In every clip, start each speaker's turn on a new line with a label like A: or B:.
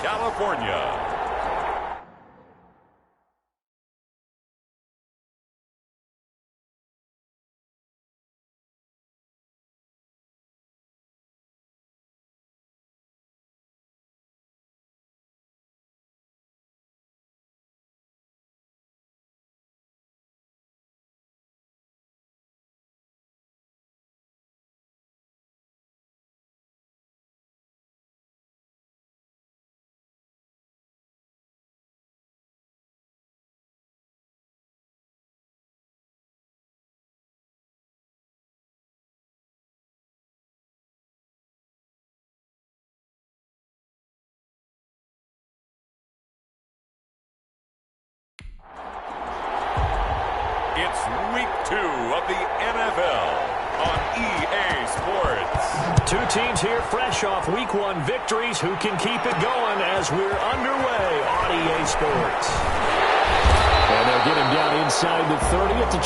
A: California. It's week 2 of the NFL on EA Sports.
B: Two teams here fresh off week 1 victories. Who can keep it going as we're underway on EA Sports? And they'll get him down inside the 30 at the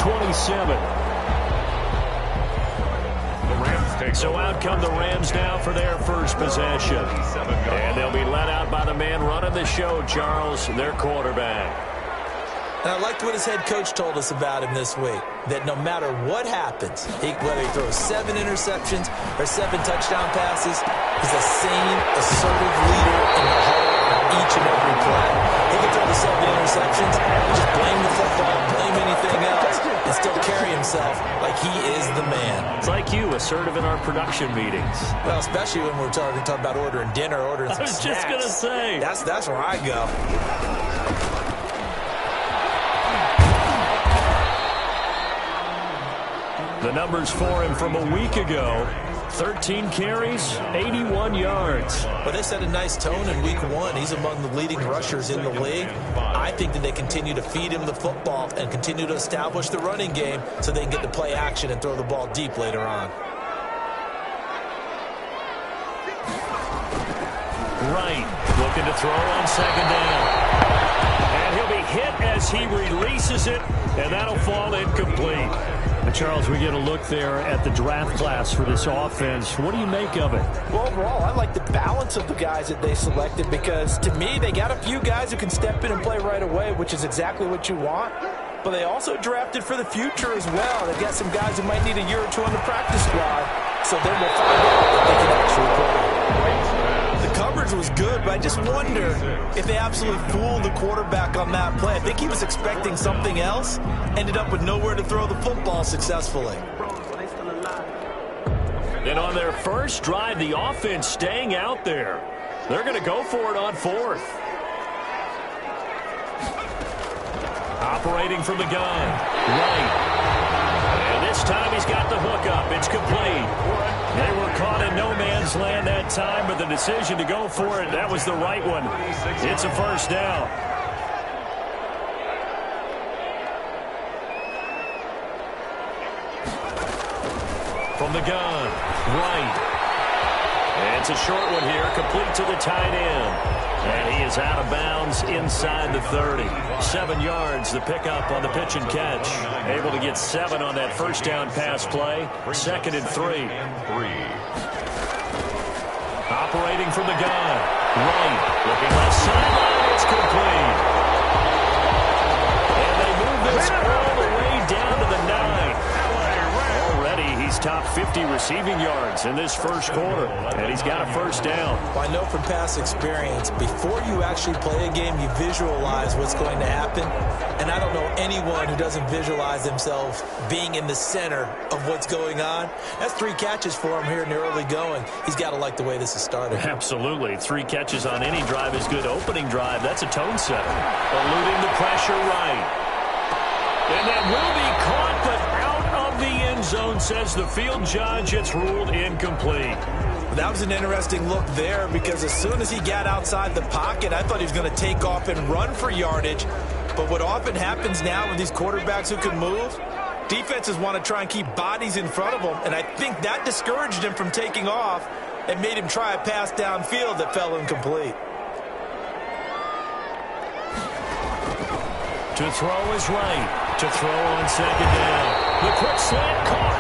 B: 27. So out come the Rams now for their first possession. And they'll be let out by the man running the show, Charles, their quarterback.
C: And I liked what his head coach told us about him this week, that no matter what happens, whether he throws 7 interceptions or 7 touchdown passes, he's the same assertive leader in the huddle on each and every play. He can throw the 7 interceptions, just blame the football, blame anything else, and still carry himself like he is the man.
B: It's like you, assertive in our production meetings.
C: Well, especially when we're talking about ordering dinner, ordering some snacks.
B: I was just going to say.
C: That's where I go.
B: The numbers for him from a week ago, 13 carries, 81 yards.
C: But they set a nice tone in week 1. He's among the leading rushers in the league. I think that they continue to feed him the football and continue to establish the running game so they can get to play action and throw the ball deep later on.
B: Right, looking to throw on second down. And he'll be hit as he releases it, and that'll fall incomplete. Charles, we get a look there at the draft class for this offense. What do you make of it?
D: Well, overall, I like the balance of the guys that they selected because, to me, they got a few guys who can step in and play right away, which is exactly what you want. But they also drafted for the future as well. They've got some guys who might need a year or 2 on the practice squad, so then we'll find out if they can actually play. The coverage was good, but I just wonder if they absolutely fooled the quarterback on that play. I think he was expecting something else, ended up with nowhere to throw the football successfully.
B: Then on their first drive, the offense staying out there. They're going to go for it on 4th. Operating from the gun. Right. And this time he's got the hook up. It's complete. They were caught in no man's land that time, but the decision to go for it, that was the right one. It's a first down. From the gun, right. And it's a short one here, complete to the tight end. And he is out of bounds inside the 30. 7 yards, the pickup on the pitch and catch. Able to get 7 on that first down pass play. 2nd and 3. Operating from the gun. Right. Looking left sideline. It's complete. And they move this all the way down to the 9. Already he's top 50 receiving yards in this first quarter. And he's got a first down.
C: Well, I know from past experience, before you actually play a game, you visualize what's going to happen. And I don't know anyone who doesn't visualize themselves being in the center of what's going on. That's 3 catches for him here in the early going. He's got to like the way this is started.
B: Absolutely. 3 catches on any drive is good. Opening drive, that's a tone setter. Eluding the pressure right. And that will be caught, but out of the end zone, says the field judge. It's ruled incomplete.
C: That was an interesting look there because as soon as he got outside the pocket, I thought he was going to take off and run for yardage. But what often happens now with these quarterbacks who can move, defenses want to try and keep bodies in front of them, and I think that discouraged him from taking off and made him try a pass downfield that fell incomplete.
B: To throw is right. To throw on second down. The quick slant caught.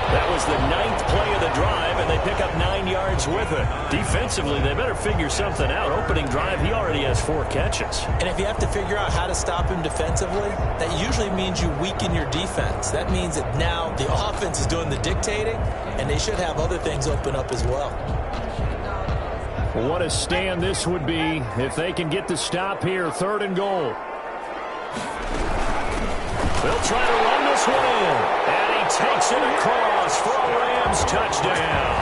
B: That was the 9th play of the drive, and they pick up 9 yards with it. Defensively, they better figure something out. Opening drive, he already has 4 catches.
C: And if you have to figure out how to stop him defensively, that usually means you weaken your defense. That means that now the offense is doing the dictating, and they should have other things open up as well.
B: What a stand this would be if they can get the stop here. 3rd and goal. They'll try to run this one in. And he takes it across for a Rams touchdown.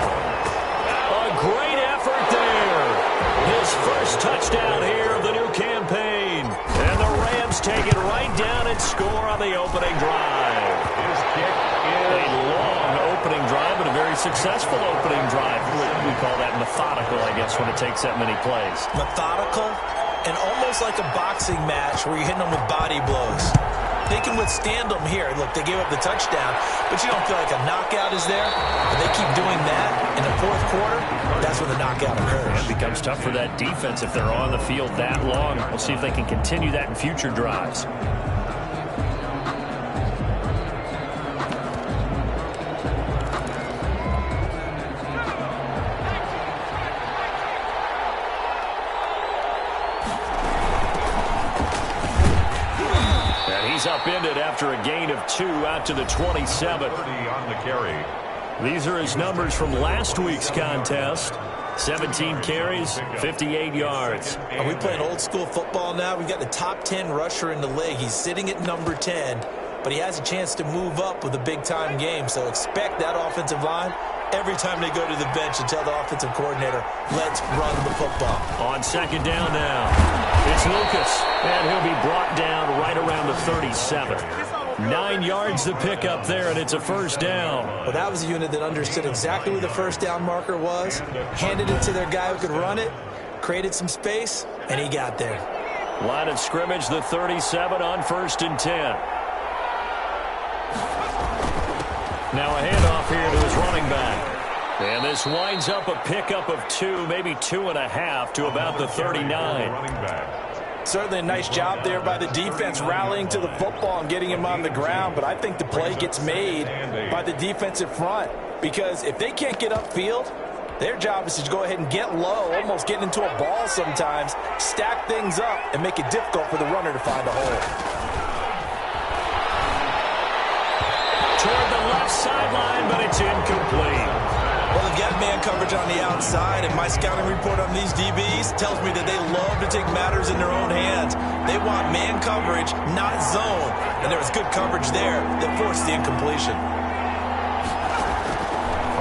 B: A great effort there. His first touchdown here of the new campaign. And the Rams take it right down and score on the opening drive. His kick is a long opening drive, but a very successful opening drive. We call that methodical, I guess, when it takes that many plays.
C: Methodical and almost like a boxing match where you're hitting them with body blows. They can withstand them here. Look, they gave up the touchdown, but you don't feel like a knockout is there. If they keep doing that in the 4th quarter, that's when the knockout occurs.
B: It becomes tough for that defense if they're on the field that long. We'll see if they can continue that in future drives. Upended after a gain of 2 out to the 27.
A: 30 on the carry.
B: These are his numbers from last week's contest. 17 carries, 58 yards.
C: Are we playing old school football now? We've got the top 10 rusher in the league. He's sitting at number 10, but he has a chance to move up with a big-time game. So expect that offensive line every time they go to the bench and tell the offensive coordinator, let's run the football.
B: On 2nd down now, it's Lucas, and he'll be brought down right around the 37. 9 yards to pick up there, and it's a 1st down.
C: Well, that was a unit that understood exactly where the 1st down marker was, handed it to their guy who could run it, created some space, and he got there.
B: Line of scrimmage, the 37 on 1st and 10. Now a handoff here to his running back. And this winds up a pickup of 2, maybe 2.5 to about the 39.
D: Certainly a nice job there by the defense rallying to the football and getting him on the ground, but I think the play gets made by the defensive front because if they can't get upfield, their job is to go ahead and get low, almost get into a ball sometimes, stack things up, and make it difficult for the runner to find a hole.
B: Toward the left sideline, but it's incomplete.
C: Well, they've got man coverage on the outside, and my scouting report on these DBs tells me that they love to take matters in their own hands. They want man coverage, not zone, and there was good coverage there that forced the incompletion.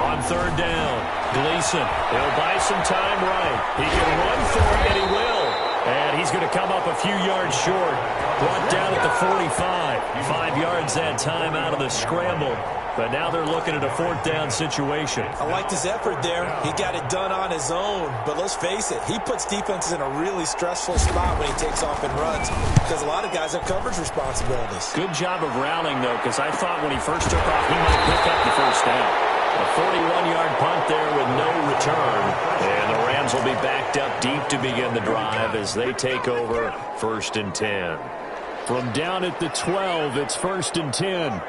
B: On 3rd down, Gleason, he'll buy some time right. He can run for it, and he will. And he's going to come up a few yards short. Brought down at the 45. 5 yards that time out of the scramble. But now they're looking at a 4th down situation.
C: I liked his effort there. He got it done on his own. But let's face it, he puts defenses in a really stressful spot when he takes off and runs because a lot of guys have coverage responsibilities.
B: Good job of rounding, though, because I thought when he first took off, he might pick up the 1st down. A 41-yard punt there with no return. And the Rams will be backed up deep to begin the drive as they take over 1st and 10. From down at the 12, it's 1st and 10.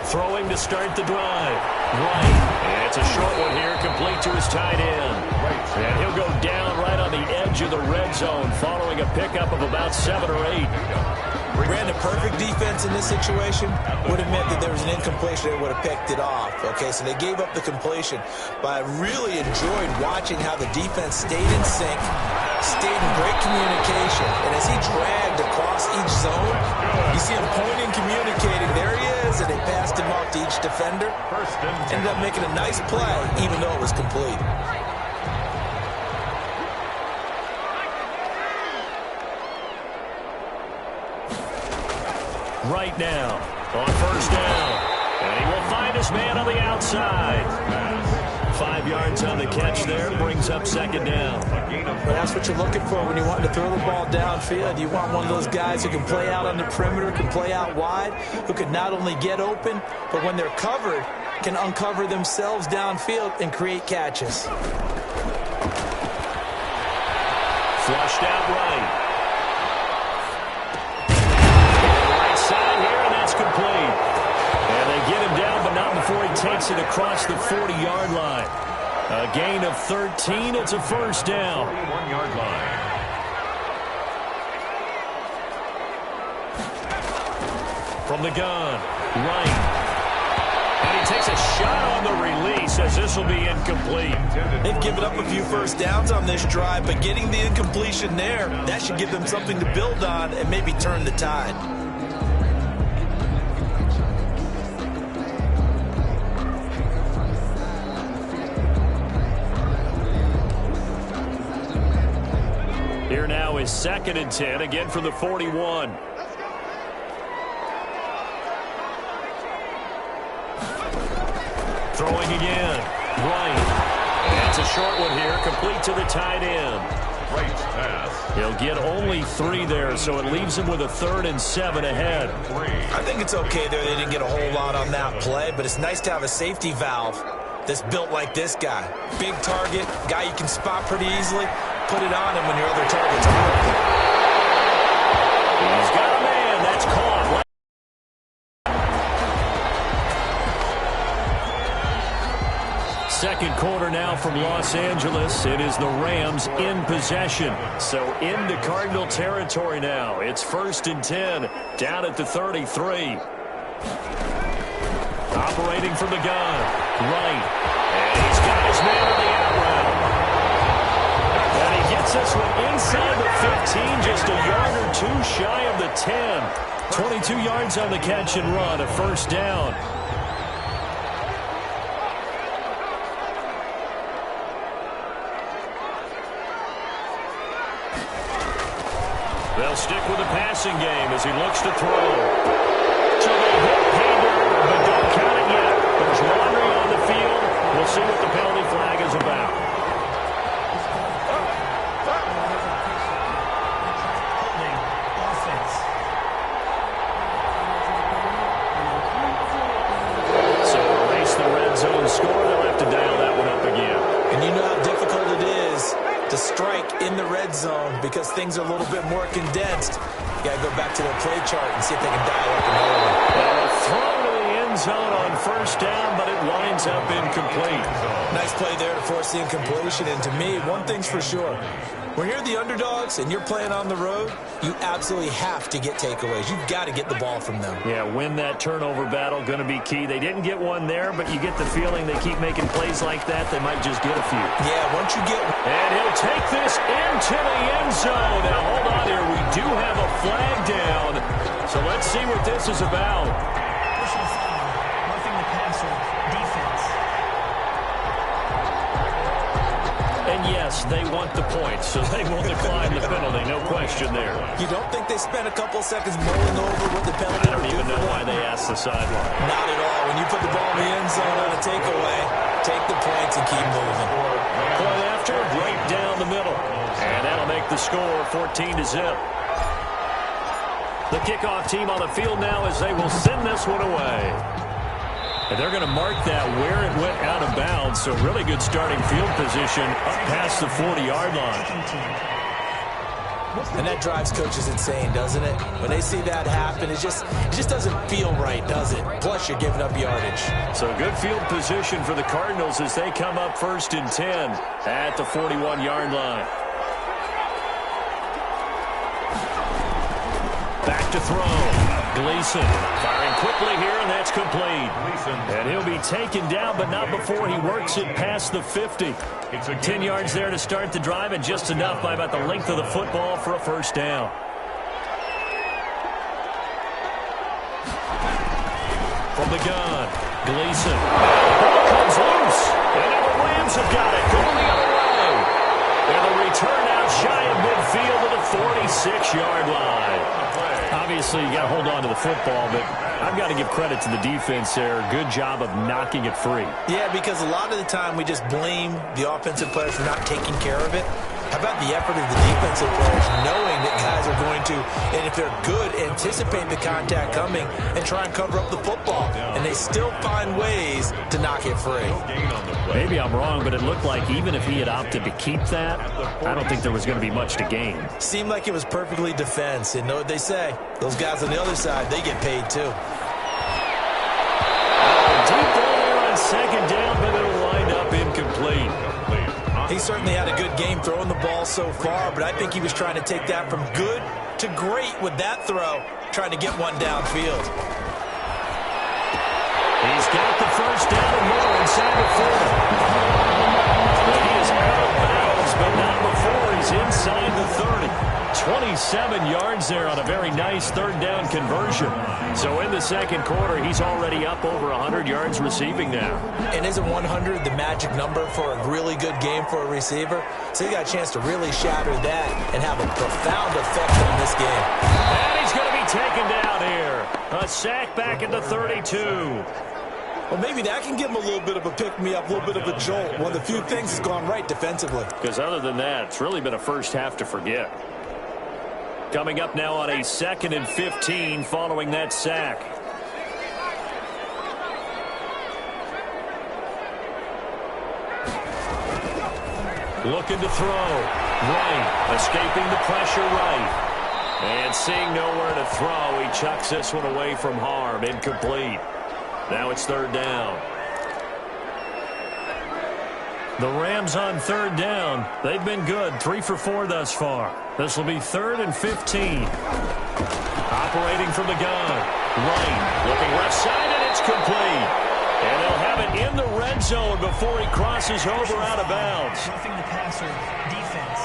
B: Throwing to start the drive. Right. And it's a short one here, complete to his tight end. And he'll go down right on the edge of the red zone following a pickup of about 7 or 8.
C: Ran the perfect defense in this situation would have meant that there was an incompletion that would have picked it off. Okay, so they gave up the completion. But I really enjoyed watching how the defense stayed in sync, stayed in great communication. And as he dragged across each zone, you see him pointing, communicating. There he is, and they passed him off to each defender. Ended up making a nice play, even though it was complete.
B: Right now, on 1st down. And he will find his man on the outside. 5 yards on the catch there, brings up 2nd down.
C: Well, that's what you're looking for when you want to throw the ball downfield. You want one of those guys who can play out on the perimeter, can play out wide, who can not only get open, but when they're covered, can uncover themselves downfield and create catches.
B: Flushed out right. Complete. takes it across the 40-yard line. A gain of 13. It's a first down.
A: 41-yard line.
B: From the gun, right. And he takes a shot on the release as this will be incomplete.
C: They've given up a few first downs on this drive, but getting the incompletion there, that should give them something to build on and maybe turn the tide.
B: Here now is 2nd and 10, again from the 41. Throwing again, right. And it's a short one here, complete to the tight end.
A: Right pass.
B: He'll get only 3 there, so it leaves him with a 3rd and 7 ahead.
C: I think it's okay there. They didn't get a whole lot on that play, but it's nice to have a safety valve that's built like this guy. Big target, guy you can spot pretty easily. Put it on him when your other targets are open.
B: He's got a man. That's caught. Second quarter now from Los Angeles. It is the Rams in possession. So into Cardinal territory now. It's 1st and 10, down at the 33. Operating from the gun, right. And he's got his man on the out route. And he gets this one inside the 15, just a yard or 2 shy of the 10. 22 yards on the catch and run, a first down. They'll stick with the passing game as he looks to throw. So they hit pay dirt, but don't count it yet. There's wandering on the field. We'll see what the penalty flag is about. So erase the red zone score. They'll have to dial that one up again.
C: And you know how difficult it is to strike in the red zone because things are a little bit more condensed. You got to go back to their play chart and see if they can dial up another one.
B: Well, a throw to the end zone on first down, but it winds up incomplete.
C: Nice play there to force the incompletion. And to me, one thing's for sure. When you're the underdogs and you're playing on the road, you absolutely have to get takeaways. You've got to get the ball from them.
B: Yeah, win that turnover battle, going to be key. They didn't get one there, but you get the feeling they keep making plays like that, they might just get a few.
C: Yeah, once you get...
B: And he'll take this into the end zone. Now, hold on here. We do have a flag down. So let's see what this is about.
E: Roughing the passer, defense.
B: And yes, they want the points, so they will decline the penalty. No question there.
C: You don't think they spent a couple seconds mulling over what the penalty
B: I don't even know why they asked the sideline.
C: Not at all. When you put the ball in the end zone on a takeaway, take the points and keep moving.
B: Point after, right down the middle. And that'll make the score 14-0. The kickoff team on the field now as they will send this one away. And they're going to mark that where it went out of bounds. So really good starting field position up past the 40-yard line.
C: And that drives coaches insane, doesn't it? When they see that happen, it just doesn't feel right, does it? Plus, you're giving up yardage.
B: So good field position for the Cardinals as they come up 1st and 10 at the 41-yard line. Back to throw. Gleason firing quickly here, and that's complete. And he'll be taken down, but not before he works it past the 50. 10 yards there to start the drive, and just enough by about the length of the football for a first down. From the gun, Gleason. Ball comes loose, and now the Rams have got it. Going the other way. And the return out shy of midfield to the 46-yard line. Obviously, you got to hold on to the football, but I've got to give credit to the defense there. Good job of knocking it free.
C: Yeah, because a lot of the time we just blame the offensive players for not taking care of it. How about the effort of the defensive players knowing that guys are going to, and if they're good, anticipate the contact coming and try and cover up the football. And they still find ways to knock it free.
B: Maybe I'm wrong, but it looked like even if he had opted to keep that, I don't think there was going to be much to gain.
C: Seemed like it was perfectly defense. And know what they say? Those guys on the other side, they get paid too.
B: Deep ball there on 2nd
C: He certainly had a good game throwing the ball so far, but I think he was trying to take that from good to great with that throw, trying to get one downfield.
B: He's got the first down and more inside the 40. But he is out of bounds, but not before he's inside the 30. 27 yards there on a very nice third down conversion. So in the second quarter, he's already up over 100 yards receiving now.
C: And isn't 100 the magic number for a really good game for a receiver? So he got a chance to really shatter that and have a profound effect on this game.
B: And he's going to be taken down here. A sack back at the 32.
D: Well, maybe that can give him a little bit of a pick-me-up, a little bit of a jolt. One of the few things that's gone right defensively.
B: Because other than that, it's really been a first half to forget. Coming up now on a 2nd and 15 following that sack. Looking to throw. Right. Escaping the pressure right. And seeing nowhere to throw, he chucks this one away from harm. Incomplete. Now it's third down. The Rams on third down. They've been good. 3 for 4 thus far. This will be 3rd and 15. Operating from the gun. Right. Looking left side, and it's complete. And they'll have it in the red zone before he crosses over out of bounds.
E: Roughing the passer defense.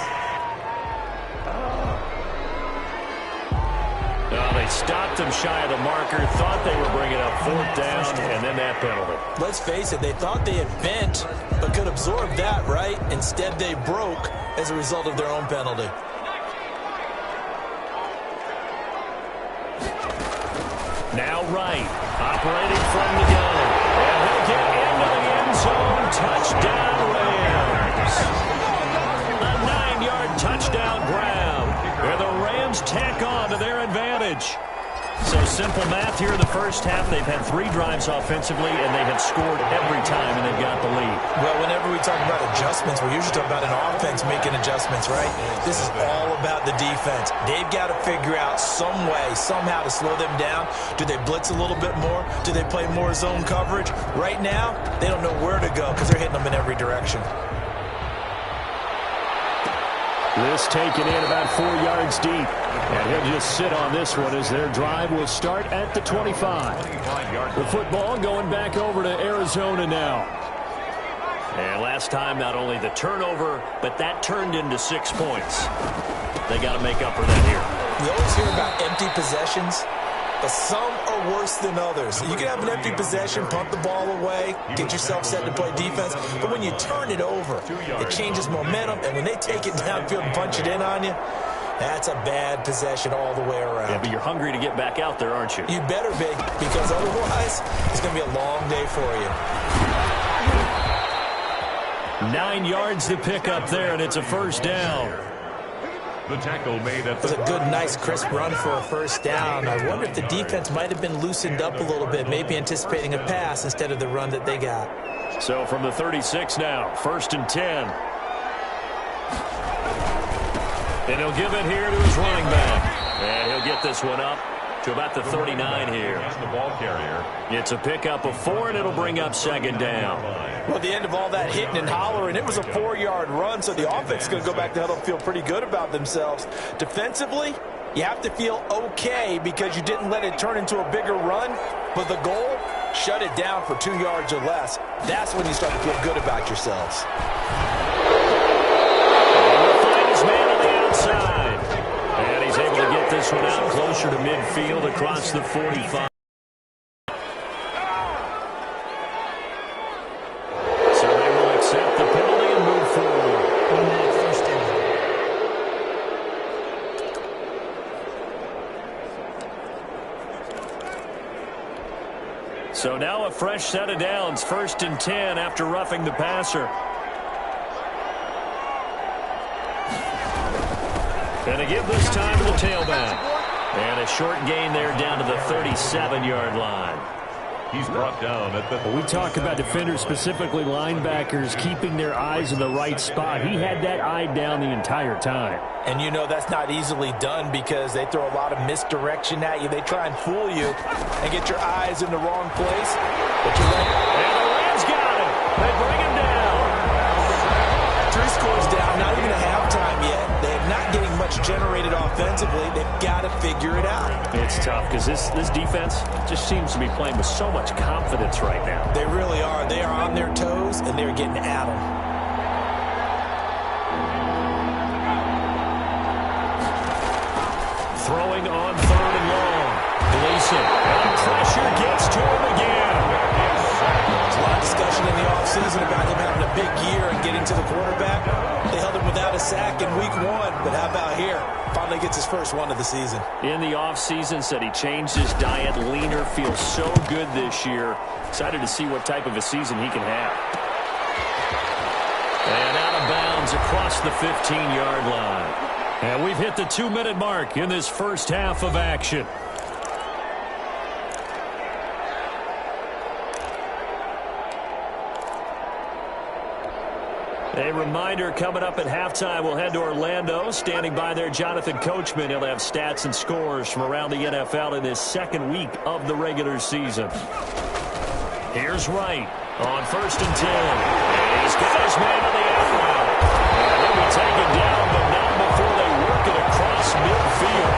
B: They stopped him shy of the marker, thought they were bringing up 4th down, and then that penalty.
C: Let's face it, they thought they had bent, but could absorb that, right? Instead, they broke as a result of their own penalty.
B: Now Wright, operating from the gun. And he'll get into the end zone. Touchdown, Rams. A 9-yard touchdown grab. Where the Rams tack on to their advantage. So simple math here in the first half. They've had 3 drives offensively, and they have scored every time, and they've got the lead.
C: Well, whenever we talk about adjustments, we usually talk about an offense making adjustments, right? This is all about the defense. They've got to figure out some way, somehow to slow them down. Do they blitz a little bit more? Do they play more zone coverage? Right now, they don't know where to go because they're hitting them in every direction.
B: This taken in about 4 yards deep. And he'll just sit on this one as their drive will start at the 25. The football going back over to Arizona now. And last time, not only the turnover, but that turned into 6 points. They got to make up for that here.
C: You always hear about empty possessions, but some are worse than others. You can have an empty possession, punt the ball away, get yourself set to play defense, but when you turn it over, it changes momentum, and when they take it downfield and punch it in on you, that's a bad possession all the way around.
B: Yeah, but you're hungry to get back out there, aren't you?
C: You better be, because otherwise, it's going to be a long day for you.
B: 9 yards to pick up there, and it's a first down.
A: The tackle made at the...
C: It was a good, nice, crisp run for a first down. I wonder if the defense might have been loosened up a little bit, maybe anticipating a pass instead of the run that they got.
B: So from the 36 now, 1st and 10. And he'll give it here to his running back. And he'll get this one up to about the 39 here.
A: The ball carrier.
B: It's a pickup of 4, and it'll bring up 2nd down.
D: Well, at the end of all that hitting and hollering, it was a 4-yard run, so the offense is going to go back to huddle and feel pretty good about themselves. Defensively, you have to feel okay because you didn't let it turn into a bigger run, but the goal, shut it down for 2 yards or less. That's when you start to feel good about yourselves.
B: And he's able to get this one out closer to midfield across the 45. So they will accept the penalty and move forward.
E: First down.
B: So now a fresh set of downs, 1st and 10 after roughing the passer. And a give this time to the tailback. And a short gain there down to the 37-yard line.
A: He's brought down at the...
B: We talk about defenders, specifically linebackers, keeping their eyes in the right spot. He had that eye down the entire time.
D: And you know that's not easily done because they throw a lot of misdirection at you. They try and fool you and get your eyes in the wrong place. But you're right.
B: And the Rams got him. They bring him down.
C: After he scores down, not even a halftime yet. They're not getting much generated offensively. They've got to figure it out.
B: It's tough because this defense just seems to be playing with so much confidence right now.
C: They really are. They are on their toes, and they're getting at them.
B: Throwing on 3rd and long. Gleason. And pressure gets to him again.
C: There's a lot of discussion in the offseason about him having a big year and getting to the quarterback. They held him without a sack in week 1, but how about here? Finally gets his first one of the season.
B: In the offseason, said he changed his diet, leaner, feels so good this year. Excited to see what type of a season he can have. And out of bounds across the 15-yard line. And we've hit the 2-minute mark in this first half of action. A reminder, coming up at halftime, we'll head to Orlando. Standing by there, Jonathan Coachman. He'll have stats and scores from around the NFL in this second week of the regular season. Here's Wright on 1st and 10. And he's got his man on the out route. And he'll be taken down, but not before they work it across midfield.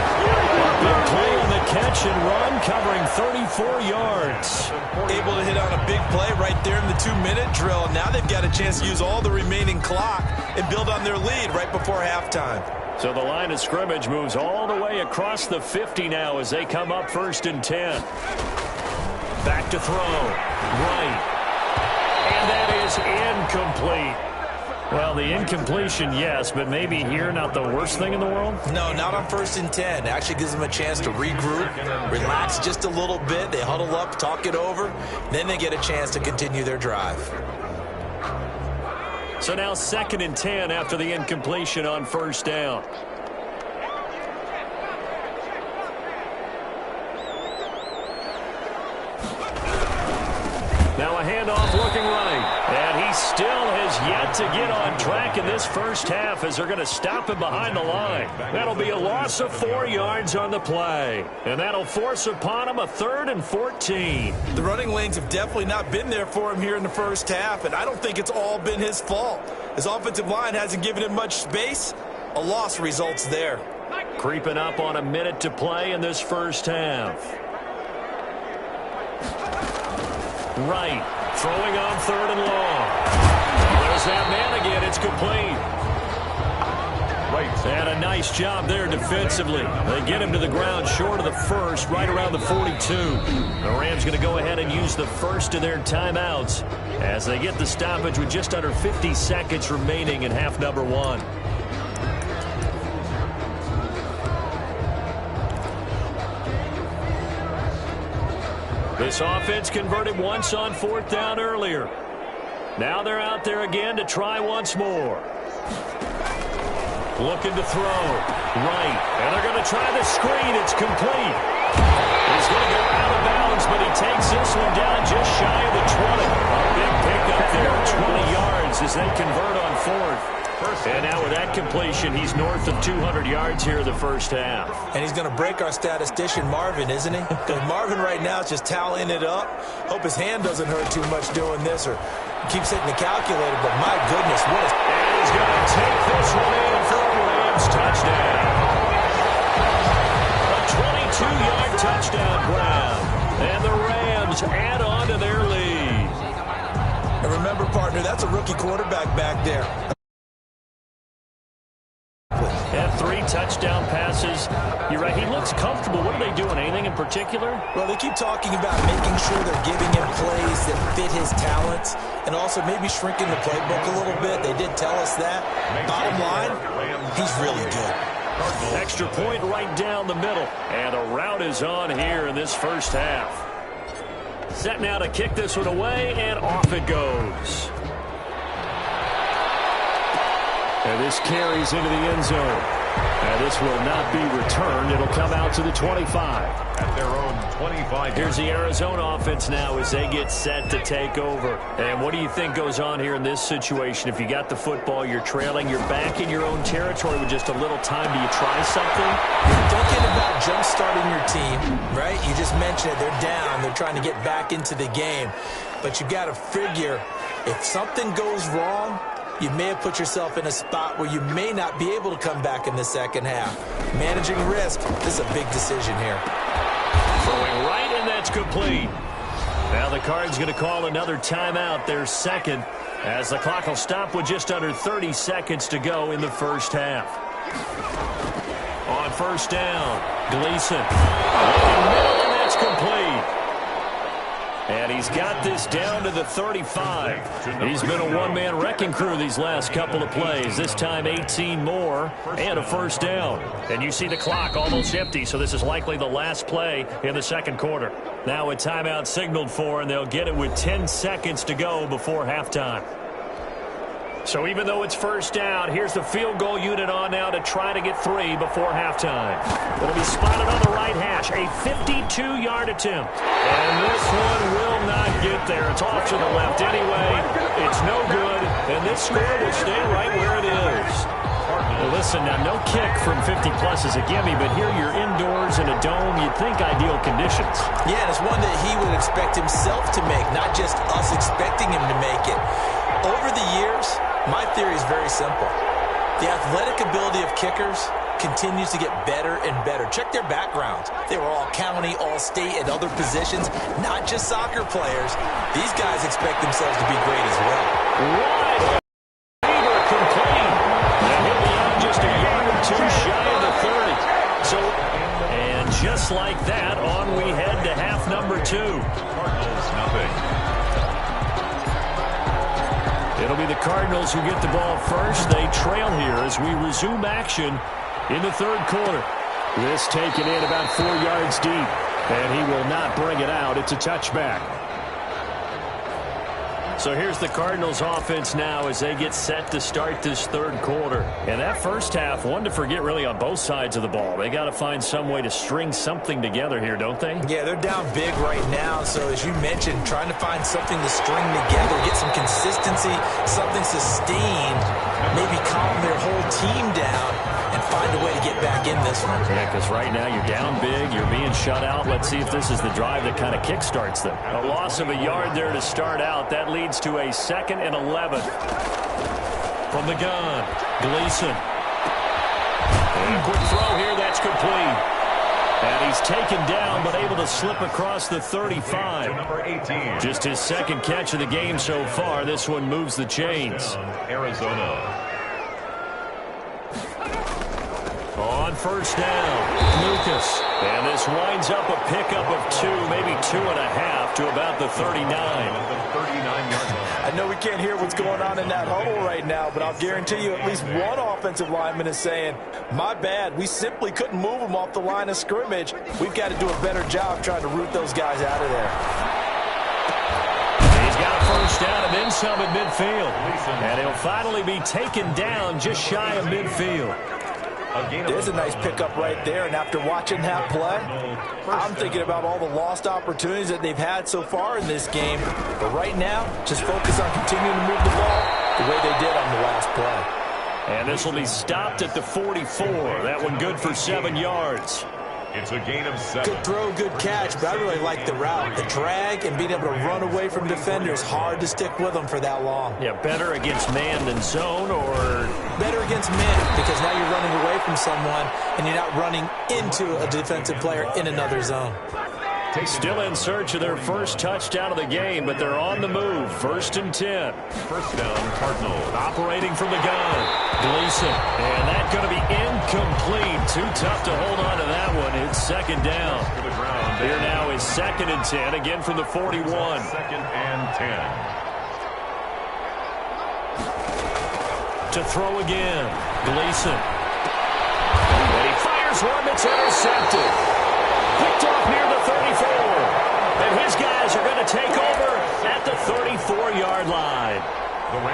B: A big play on the catch and run, covering 34 yards.
C: Able to hit on a big play right there in the 2-minute drill. Now they've got a chance to use all the remaining clock and build on their lead right before halftime.
B: So the line of scrimmage moves all the way across the 50 now as they come up 1st and 10. Back to throw. Right. And that is incomplete. Well, the incompletion, yes, but maybe here not the worst thing in the world?
C: No, not on 1st and 10. It actually gives them a chance to regroup, relax just a little bit. They huddle up, talk it over. Then they get a chance to continue their drive.
B: So now 2nd and 10 after the incompletion on 1st down. Now a handoff looking right. And he still has yet to get on track in this first half as they're going to stop him behind the line. That'll be a loss of 4 yards on the play. And that'll force upon him a 3rd and 14.
C: The running lanes have definitely not been there for him here in the first half, and I don't think it's all been his fault. His offensive line hasn't given him much space. A loss results there.
B: Creeping up on a minute to play in this first half. Right, throwing on 3rd and long. There's that man again. It's complete.
A: Right.
B: And a nice job there defensively. They get him to the ground short of the first, right around the 42. The Rams going to go ahead and use the first of their timeouts as they get the stoppage with just under 50 seconds remaining in half number 1. This offense converted once on 4th down earlier. Now they're out there again to try once more. Looking to throw. Right. And they're going to try the screen. It's complete. He's going to go out of bounds, but he takes this one down just shy of the 20. A big pickup there, 20 yards as they convert on 4th. And now with that completion, he's north of 200 yards here in the first half.
C: And he's going to break our statistician Marvin, isn't he? Because Marvin right now is just tallying it up. Hope his hand doesn't hurt too much doing this or keeps hitting the calculator. But my goodness, what a...
B: And he's going to take this one in for a Rams touchdown. A 22-yard touchdown grab. And the Rams add on to their lead.
C: And remember, partner, that's a rookie quarterback back there.
B: Had 3 touchdown passes. You're right, he looks comfortable. What are they doing? Anything in particular?
C: Well, they keep talking about making sure they're giving him plays that fit his talents and also maybe shrinking the playbook a little bit. They did tell us that. Bottom line, he's really good.
B: Extra point right down the middle. And the route is on here in this first half. Set now to kick this one away, and off it goes. And this carries into the end zone. And this will not be returned. It'll come out to the 25.
A: At their own 25.
B: Here's the Arizona offense now as they get set to take over. And what do you think goes on here in this situation? If you got the football, you're trailing, you're back in your own territory with just a little time. Do you try something?
C: You're thinking about jump-starting your team, right? You just mentioned it. They're down. They're trying to get back into the game. But you got to figure if something goes wrong, you may have put yourself in a spot where you may not be able to come back in the second half. Managing risk, this is a big decision here.
B: Throwing right, and that's complete. Now the Cards going to call another timeout, their second, as the clock will stop with just under 30 seconds to go in the first half. On first down, Gleason. Looking middle, and that's complete. And he's got this down to the 35. He's been a one-man wrecking crew these last couple of plays. This time 18 more and a first down. And you see the clock almost empty, so this is likely the last play in the second quarter. Now a timeout signaled for, and they'll get it with 10 seconds to go before halftime. So even though it's first down, here's the field goal unit on now to try to get 3 before halftime. It'll be spotted on the right hash, a 52-yard attempt. And this one will not get there. It's off to the left anyway. It's no good, and this score will stay right where it is. Well, listen, now no kick from 50-plus is a gimme, but here you're indoors in a dome. You'd think ideal conditions.
C: Yeah, and it's one that he would expect himself to make, not just us expecting him to make it. Over the years, my theory is very simple. The athletic ability of kickers continues to get better and better. Check their backgrounds. They were all county, all state, and other positions, not just soccer players. These guys expect themselves to be great as well.
B: Right. Complete. And he'll be out just a yard or two shy of the 30. So, and just like that, on we head to half number 2.
A: Cardinals, nothing.
B: It'll be the Cardinals who get the ball first. They trail here as we resume action in the third quarter. This taken in about 4 yards deep, and he will not bring it out. It's a touchback. So here's the Cardinals offense now as they get set to start this third quarter. And that first half, one to forget really on both sides of the ball. They got to find some way to string something together here, don't they?
C: Yeah, they're down big right now. So as you mentioned, trying to find something to string together, get some consistency, something sustained, maybe calm their whole team down and find a way to get back in this one.
B: Yeah, because right now you're down big, you're being shut out. Let's see if this is the drive that kind of kickstarts them. A loss of a yard there to start out. That leads to a 2nd and 11. From the gun, Gleason. And a quick throw here, that's complete. And he's taken down, but able to slip across the 35.
A: Number 18.
B: Just his second catch of the game so far. This one moves the chains.
A: Arizona.
B: On first down, Lucas. And this winds up a pickup of 2, maybe 2.5 to about the 39.
D: I know we can't hear what's going on in that huddle right now, but I'll guarantee you at least one offensive lineman is saying, my bad, we simply couldn't move them off the line of scrimmage. We've got to do a better job trying to root those guys out of there.
B: He's got a first down and then some at midfield. And he'll finally be taken down just shy of midfield.
D: There's a nice pickup right there, and after watching that play, I'm thinking about all the lost opportunities that they've had so far in this game. But right now, just focus on continuing to move the ball the way they did on the last play.
B: And this will be stopped at the 44. That one good for 7 yards.
A: It's a gain of 7.
C: Good throw, good catch, but I really like the route. The drag and being able to run away from defenders, hard to stick with them for that long.
B: Yeah, better against man than zone, or
C: better against man, because now you're running away from someone and you're not running into a defensive player in another zone.
B: Still in search of their first touchdown of the game, but they're on the move. 1st and 10.
A: First down, Cardinals.
B: Operating from the gun, Gleason. And that's going to be incomplete. Too tough to hold on to that one. It's 2nd down. Here now is 2nd and 10, again from the 41.
A: 2nd and 10.
B: To throw again, Gleason. And he fires one that's intercepted. Picked off near the 34. And his guys are going to take over at the 34-yard line.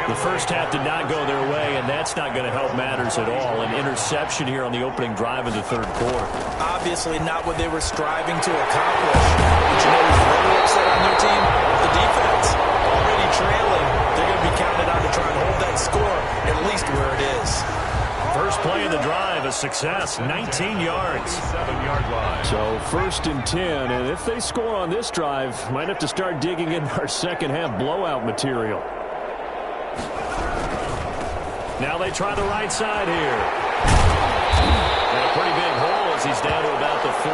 B: The first half did not go their way, and that's not going to help matters at all. An interception here on the opening drive of the third quarter.
C: Obviously not what they were striving to accomplish. But you know who's really upset on their team? The defense. Already trailing. They're going to be counted on to try and hold that score at least where it is.
B: First play of the drive, a success, 19 yards.
A: 7-yard line.
B: So 1st and 10, and if they score on this drive, might have to start digging in our second half blowout material. Now they try the right side here. And a pretty big hole as he's down to about the 40.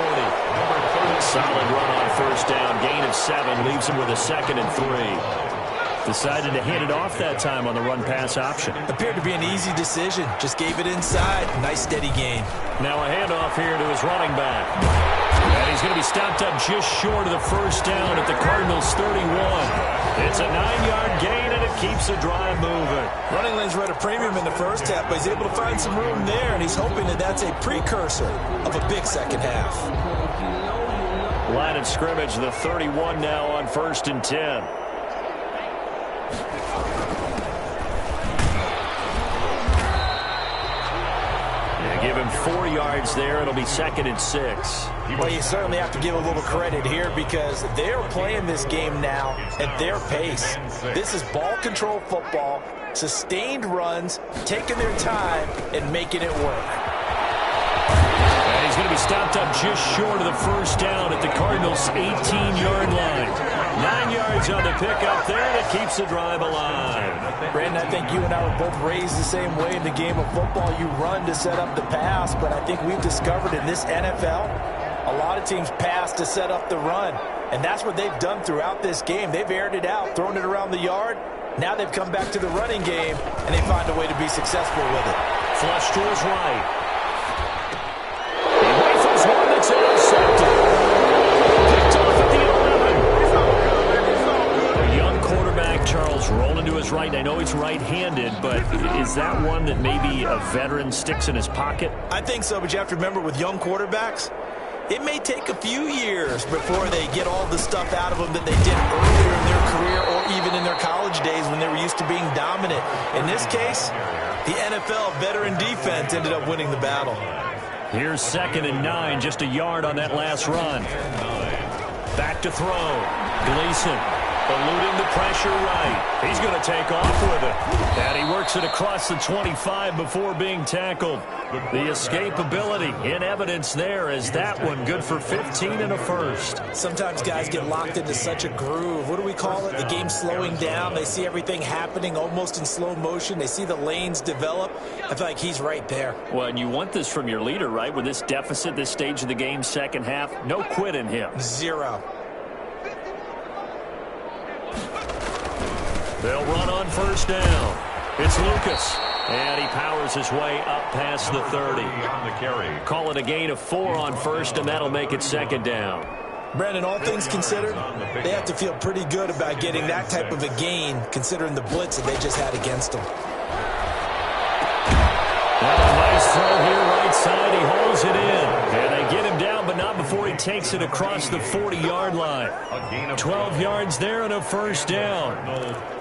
B: Solid run on first down. Gain of 7 leaves him with a 2nd and 3. Decided to hand it off that time on the run-pass option.
C: Appeared to be an easy decision. Just gave it inside. Nice steady gain.
B: Now a handoff here to his running back. And he's going to be stopped up just short of the first down at the Cardinals' 31. It's a 9-yard gain, and it keeps the drive moving.
C: Running lanes were at a premium in the first half, but he's able to find some room there, and he's hoping that that's a precursor of a big second half.
B: Line of scrimmage, the 31 now on 1st and 10. Give him 4 yards there. It'll be 2nd and 6.
C: Well, you certainly have to give a little credit here because they're playing this game now at their pace. This is ball control football, sustained runs, taking their time, and making it work.
B: And he's going to be stopped up just short of the first down at the Cardinals' 18-yard line. 9 yards on the pickup there that keeps the drive alive.
C: Brandon, I think you and I were both raised the same way in the game of football. You run to set up the pass, but I think we've discovered in this NFL, a lot of teams pass to set up the run. And that's what they've done throughout this game. They've aired it out, thrown it around the yard. Now they've come back to the running game, and they find a way to be successful with it.
B: Flush to his right. He rifles one that's intercepted. Picked off at the 11. A young quarterback, Charles, rolling to his right. I know he's right-handed, but is that one that maybe a veteran sticks in his pocket?
C: I think so, but you have to remember with young quarterbacks, it may take a few years before they get all the stuff out of them that they did earlier in their career or even in their college days when they were used to being dominant. In this case, the NFL veteran defense ended up winning the battle.
B: Here's 2nd and 9, just a yard on that last run. Back to throw. Gleason eluding the pressure right. He's going to take off with it. And he works it across the 25 before being tackled. The escapability in evidence there as that one good for 15 and a first.
C: Sometimes guys get locked into such a groove. What do we call it? The game's slowing down. They see everything happening almost in slow motion. They see the lanes develop. I feel like he's right there.
B: Well, and you want this from your leader, right? With this deficit, this stage of the game, second half, no quit in him.
C: 0.
B: They'll run on first down. It's Lucas. And he powers his way up past the 30. Call it a gain of 4 on first, and that'll make it 2nd down.
C: Brandon, all things considered, they have to feel pretty good about getting that type of a gain, considering the blitz that they just had against them.
B: And a nice throw here, right side. He holds it in. And they get him down, but not before he takes it across the 40-yard line. 12 yards there and a first down.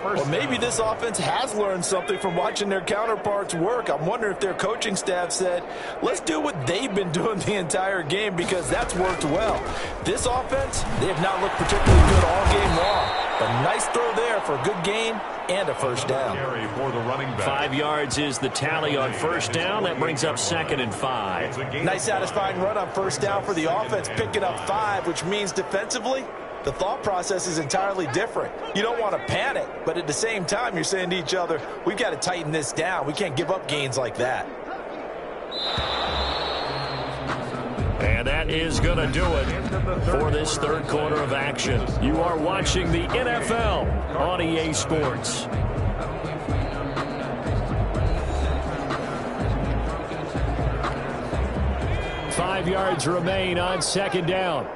D: Well, maybe this offense has learned something from watching their counterparts work. I'm wondering if their coaching staff said, let's do what they've been doing the entire game because that's worked well. This offense, they have not looked particularly good all game long. But nice throw there for a good gain and a first down.
B: 5 yards is the tally on first down. That brings up 2nd and 5.
D: Nice satisfying run on first down for the offense, picking up 5, which means defensively, the thought process is entirely different. You don't want to panic, but at the same time, you're saying to each other, we've got to tighten this down. We can't give up gains like that.
B: And that is going to do it for this third quarter of action. You are watching the NFL on EA Sports. Five yards remain on second down.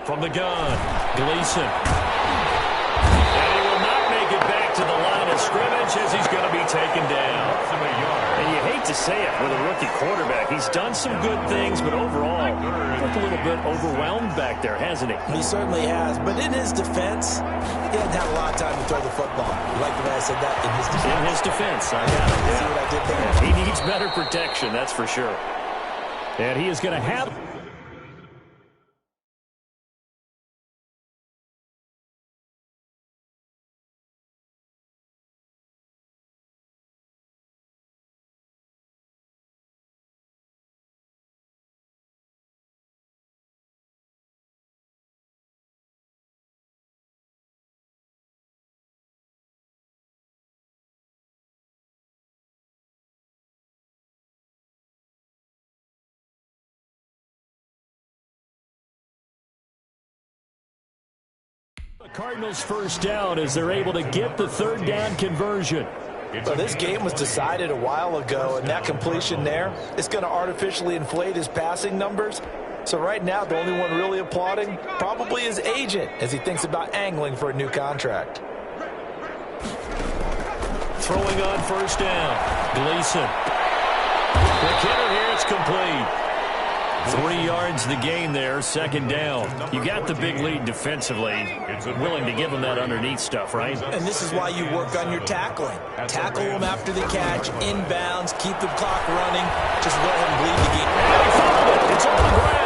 B: From the gun, Gleason. And he will not make it back to the line of scrimmage as he's going to be taken down. And you hate to say it with a rookie quarterback. He's done some good things, but overall, looked a little bit overwhelmed back there, hasn't he?
C: He certainly has. But in his defense, he hadn't had a lot of time to throw the football. You like the way I said that? In his defense.
B: In his defense, I got it.
C: See what I did there?
B: He needs better protection, that's for sure. And he is going to have... Cardinals first down as they're able to get the third down conversion.
D: Well, this game was decided a while ago, and that completion there is going to artificially inflate his passing numbers. So right now, the only one really applauding probably his agent as he thinks about angling for a new contract.
B: Throwing on first down. Gleason. The hitter here, it's complete. 3 yards the gain there, second down. You got the big lead defensively. Willing to give them that underneath stuff, right?
C: And this is why you work on your tackling. Tackle them after the catch, inbounds, keep the clock running. Just let him bleed the game.
B: And he found it. It's on the ground.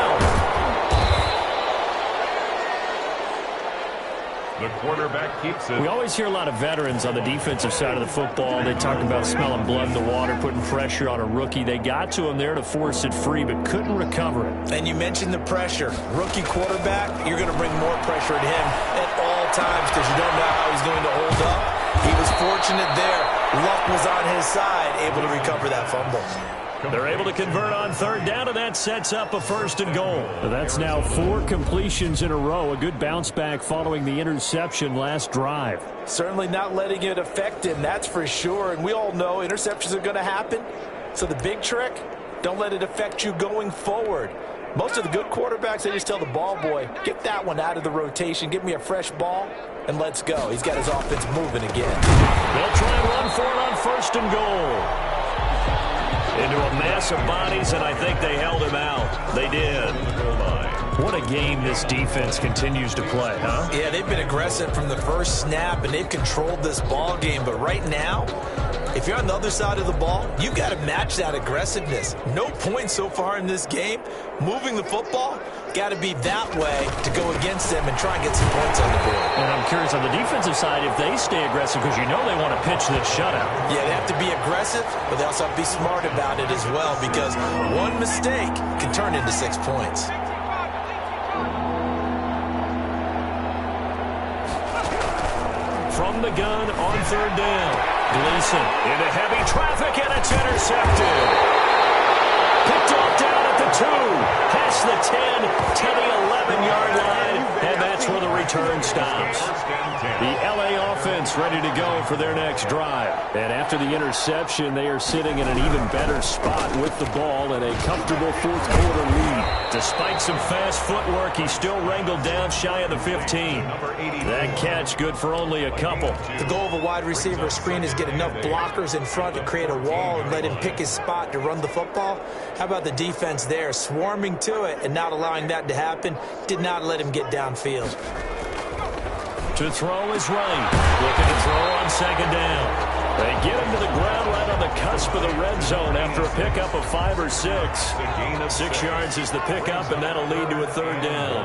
A: The quarterback keeps it.
B: We always hear a lot of veterans on the defensive side of the football. They talk about smelling blood in the water, putting pressure on a rookie. They got to him there to force it free, but couldn't recover it.
C: And you mentioned the pressure. Rookie quarterback, you're going to bring more pressure at him at all times because you don't know how he's going to hold up. He was fortunate there. Luck was on his side, able to recover that fumble.
B: They're able to convert on third down, and that sets up a first and goal. That's now 4 completions in a row. A good bounce back following the interception last drive.
D: Certainly not letting it affect him, that's for sure. And we all know interceptions are going to happen. So the big trick, don't let it affect you going forward. Most of the good quarterbacks, they just tell the ball boy, get that one out of the rotation, give me a fresh ball, and let's go. He's got his offense moving again.
B: They'll try and run for it on first and goal. Into a mass of bodies, and I think they held him out. They did. What a game this defense continues to play, huh?
C: Yeah, they've been aggressive from the first snap, and they've controlled this ball game. But right now, if you're on the other side of the ball, you've got to match that aggressiveness. No points so far in this game. Moving the football, got to be that way to go against them and try and get some points on the board.
B: And I'm curious on the defensive side if they stay aggressive because you know they want to pitch this shutout.
C: Yeah, they have to be aggressive, but they also have to be smart about it as well because one mistake can turn into 6 points.
B: From the gun on third down. Gleason into heavy traffic, and it's intercepted. Picked off down at the 2, past the 10 to the 11-yard line, and that's where the return stops. The LA offense ready to go for their next drive. And after the interception, they are sitting in an even better spot with the ball and a comfortable fourth-quarter lead. Despite some fast footwork, he still wrangled down shy of the 15. That catch good for only a couple.
C: The goal of a wide receiver screen is get enough blockers in front to create a wall and let him pick his spot to run the football. How about the defense there, swarming to it and not allowing that to happen? Did not let him get downfield.
B: To throw is right. Looking to throw on second down. They get him to the ground right on the cusp of the red zone after a pickup of 5 or 6. 6 yards is the pickup, and that'll lead to a third down.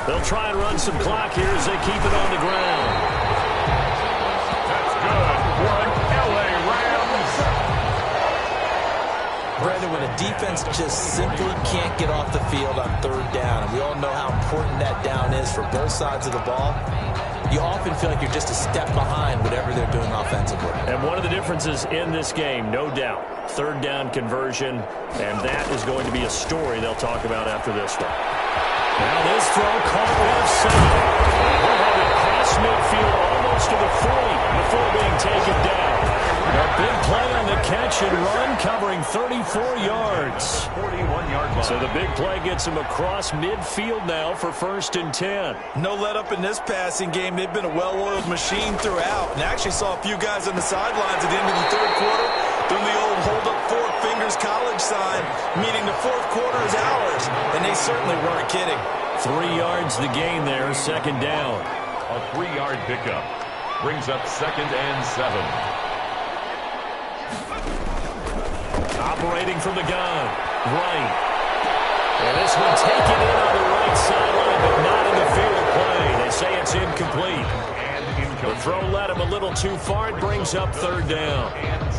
B: They'll try and run some clock here as they keep it on the ground.
A: That's good. One LA Rams.
C: Brandon, when a defense just simply can't get off the field on third down, and we all know how important that down is for both sides of the ball, you often feel like you're just a step behind whatever they're doing offensively.
B: And one of the differences in this game, no doubt, third down conversion, and that is going to be a story they'll talk about after this one. Now this throw caught left side. We'll have it cross midfield almost to the 40 before being taken down. A big play on the catch and run, covering 34 yards.
A: 41-yard line.
B: So the big play gets him across midfield now for 1st and 10.
D: No let up in this passing game. They've been a well-oiled machine throughout. And I actually saw a few guys on the sidelines at the end of the third quarter doing the old hold up 4 fingers college sign, meaning the fourth quarter is ours. And they certainly weren't kidding.
B: 3 yards the gain there, second down.
A: A 3-yard pickup brings up 2nd and 7.
B: Operating from the gun, right. And this one taken in on the right sideline, but not in the field of play. They say it's incomplete. The throw led him a little too far. It brings up third down.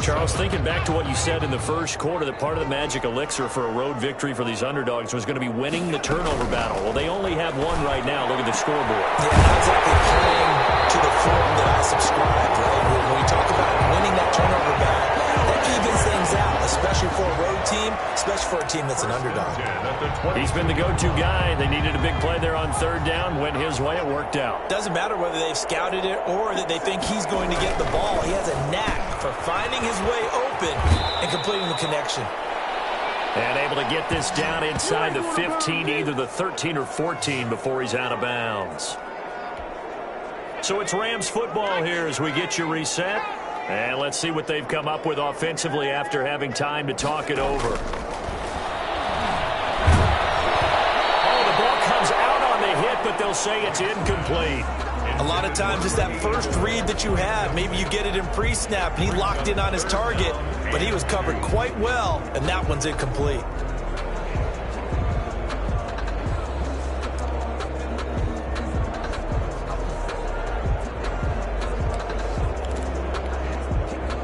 B: Charles, thinking back to what you said in the first quarter, that part of the magic elixir for a road victory for these underdogs was going to be winning the turnover battle. Well, they only have one right now. Look at the scoreboard.
C: Yeah, not exactly playing to the form that I subscribe, right? When we talk about winning that turnover battle, that evens things out, especially for a road team, especially for a team that's an underdog.
B: He's been the go-to guy. They needed a big play there on third down. Went his way. It worked out.
C: Doesn't matter whether they've scouted it or that they think he's going to get the ball. He has a knack for finding his way open and completing the connection.
B: And able to get this down inside the 15, either the 13 or 14 before he's out of bounds. So it's Rams football here as we get you reset. And let's see what they've come up with offensively after having time to talk it over. Oh, the ball comes out on the hit, but they'll say it's incomplete.
C: A lot of times it's that first read that you have. Maybe you get it in pre-snap, and he locked in on his target, but he was covered quite well, and that one's incomplete.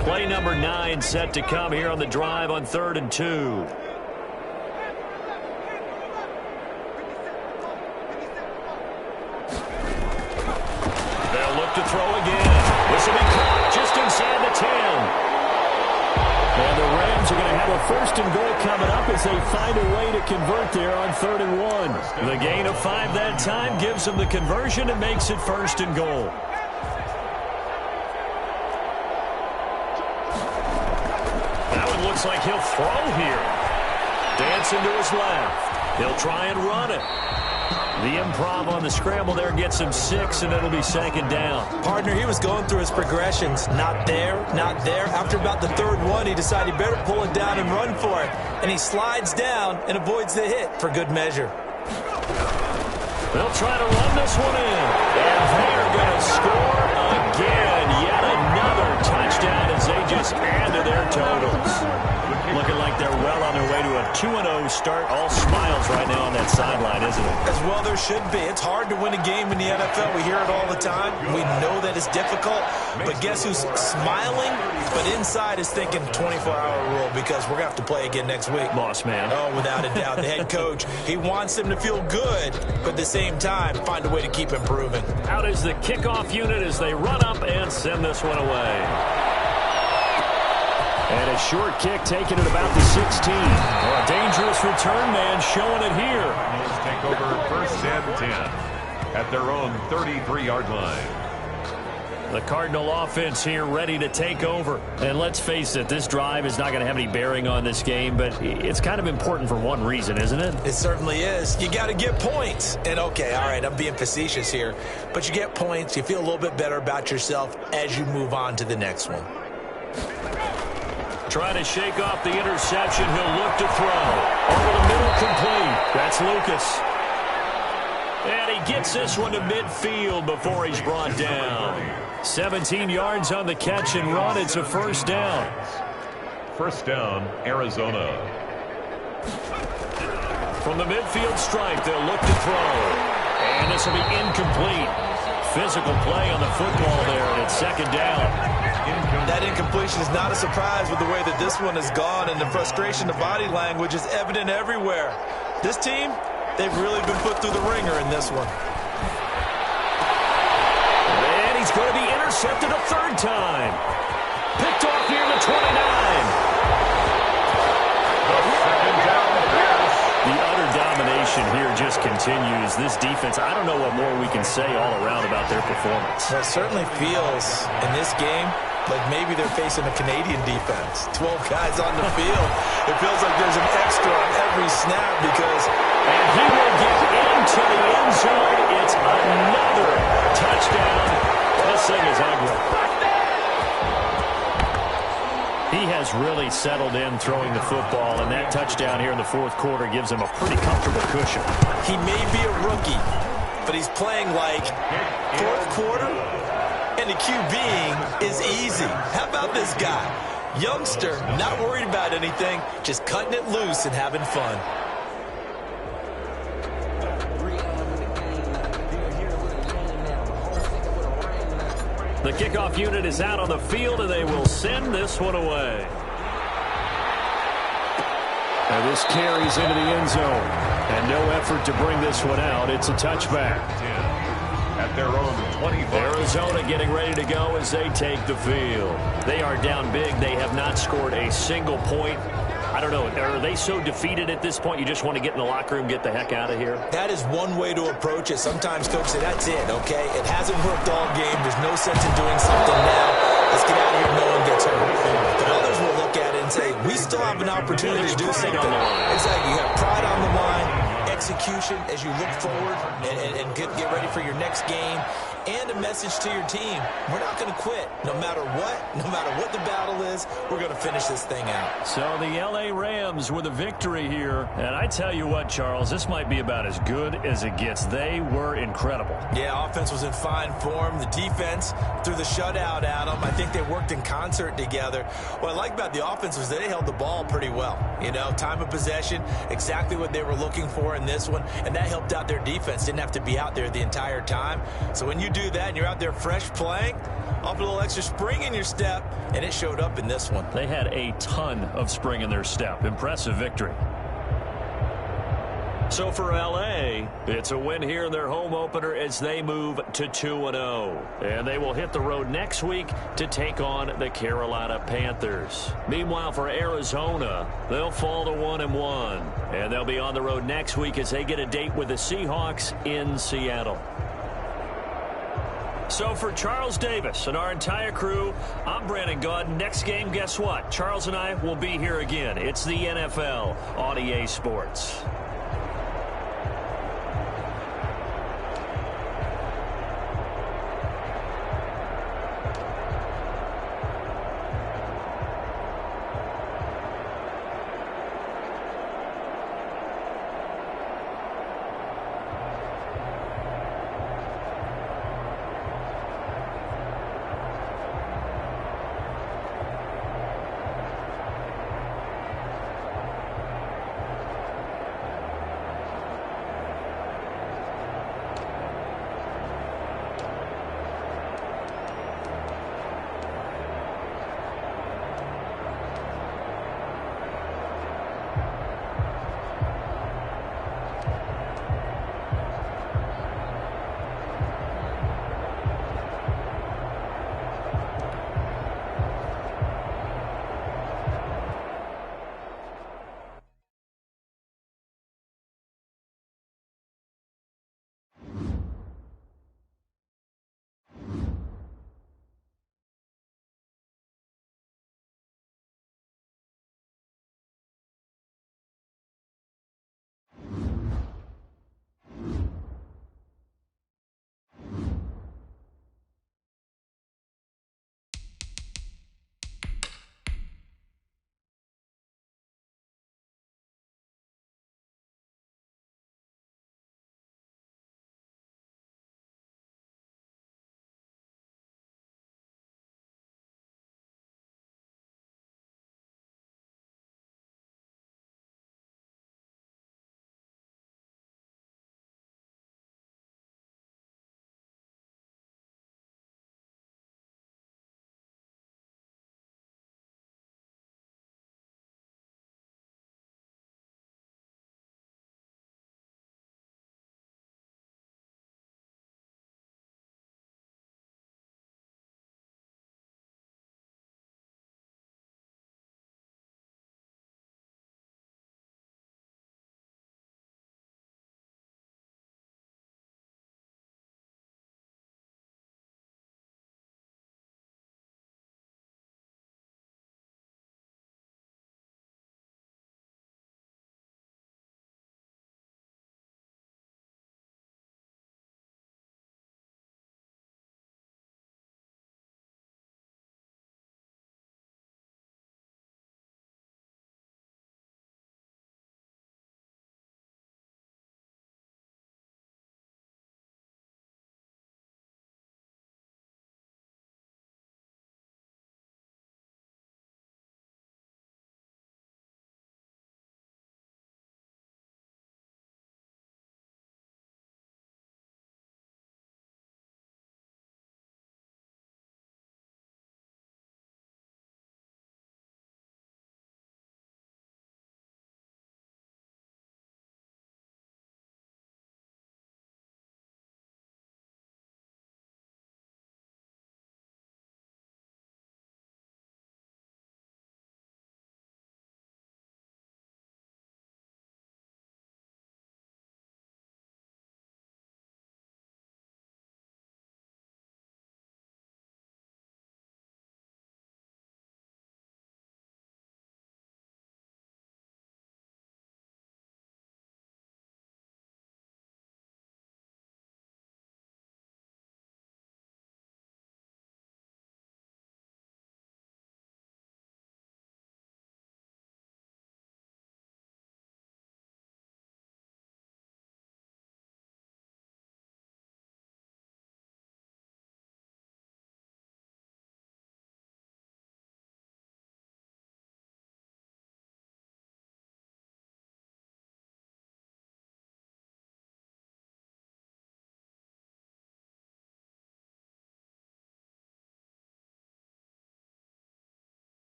B: Play number 9 set to come here on the drive on 3rd and 2. They'll look to throw again. This will be caught just inside the 10. And the Rams are going to have a 1st and goal coming up as they find a way to convert there on 3rd and 1. The gain of 5 that time gives them the conversion and makes it 1st and goal. Looks like he'll throw here. Dancing to his left. He'll try and run it. The improv on the scramble there gets him 6, and it'll be 2nd down.
C: Partner, he was going through his progressions. Not there, not there. After about the 3rd one, he decided he better pull it down and run for it. And he slides down and avoids the hit for good measure.
B: They'll try to run this one in. And they're going to score again. Yet another touchdown as they just add to their totals. Looking like they're well on their way to a 2-0 start. All smiles right now on that sideline, isn't it?
C: As well there should be. It's hard to win a game in the NFL. We hear it all the time. We know that it's difficult. But guess who's smiling? But inside is thinking 24-hour rule because we're going to have to play again next week.
B: Boss man.
C: Oh, without a doubt. The head coach, he wants them to feel good, but at the same time, find a way to keep improving.
B: Out is the kickoff unit as they run up and send this one away. And a short kick taken at about the 16. A dangerous return man showing it here.
A: Let's take over 1st and 10 at their own 33-yard line.
B: The Cardinal offense here ready to take over. And let's face it, this drive is not going to have any bearing on this game, but it's kind of important for one reason, isn't it?
C: It certainly is. You got to get points. And okay, all right, I'm being facetious here, but you get points, you feel a little bit better about yourself as you move on to the next one.
B: Trying to shake off the interception. He'll look to throw. Over the middle, complete. That's Lucas. And he gets this one to midfield before he's brought down. 17 yards on the catch and run. It's a 1st down.
A: 1st down, Arizona.
B: From the midfield stripe, they'll look to throw. And this will be incomplete. Physical play on the football there, and it's 2nd down.
C: That incompletion is not a surprise with the way that this one has gone, and the frustration, the body language is evident everywhere. This team, they've really been put through the ringer in this one.
B: And he's going to be intercepted a 3rd time. Picked off near the 29. The utter domination here just continues. This defense, I don't know what more we can say all around about their performance.
C: Well, it certainly feels in this game like maybe they're facing a Canadian defense. 12 guys on the field. It feels like there's an extra on every snap because...
B: And he will get into the end zone. It's another touchdown. This thing is ugly. He has really settled in throwing the football, and that touchdown here in the 4th quarter gives him a pretty comfortable cushion.
C: He may be a rookie, but he's playing like 4th quarter, and the QBing is easy. How about this guy? Youngster, not worried about anything, just cutting it loose and having fun.
B: The kickoff unit is out on the field, and they will send this one away. And this carries into the end zone. And no effort to bring this one out. It's a touchback.
A: at their own 25.
B: Arizona getting ready to go as they take the field. They are down big. They have not scored a single point. I don't know. Are they so defeated at this point you just want to get in the locker room, get the heck out of here?
C: That is one way to approach it. Sometimes coaches say, that's it, okay? It hasn't worked all game. There's no sense in doing something now. Let's get out of here. No one gets hurt. But others will look at it and say, we still have an opportunity to do something. Exactly. You have pride on the line, execution as you look forward and get ready for your next game. And a message to your team. We're not going to quit. No matter what the battle is, we're going to finish this thing out.
B: So the L.A. Rams with a victory here. And I tell you what, Charles, this might be about as good as it gets. They were incredible.
C: Yeah, offense was in fine form. The defense threw the shutout at them. I think they worked in concert together. What I like about the offense was they held the ball pretty well. You know, time of possession, exactly what they were looking for in this one. And that helped out their defense. Didn't have to be out there the entire time. So when you do that and you're out there fresh playing, off a little extra spring in your step, and it showed up in this one.
B: They had a ton of spring in their step. Impressive victory. So for L.A., it's a win here in their home opener as they move to 2-0. And they will hit the road next week to take on the Carolina Panthers. Meanwhile, for Arizona, they'll fall to 1-1. And they'll be on the road next week as they get a date with the Seahawks in Seattle. So for Charles Davis and our entire crew, I'm Brandon Gaudin. Next game, guess what? Charles and I will be here again. It's the NFL on EA Sports.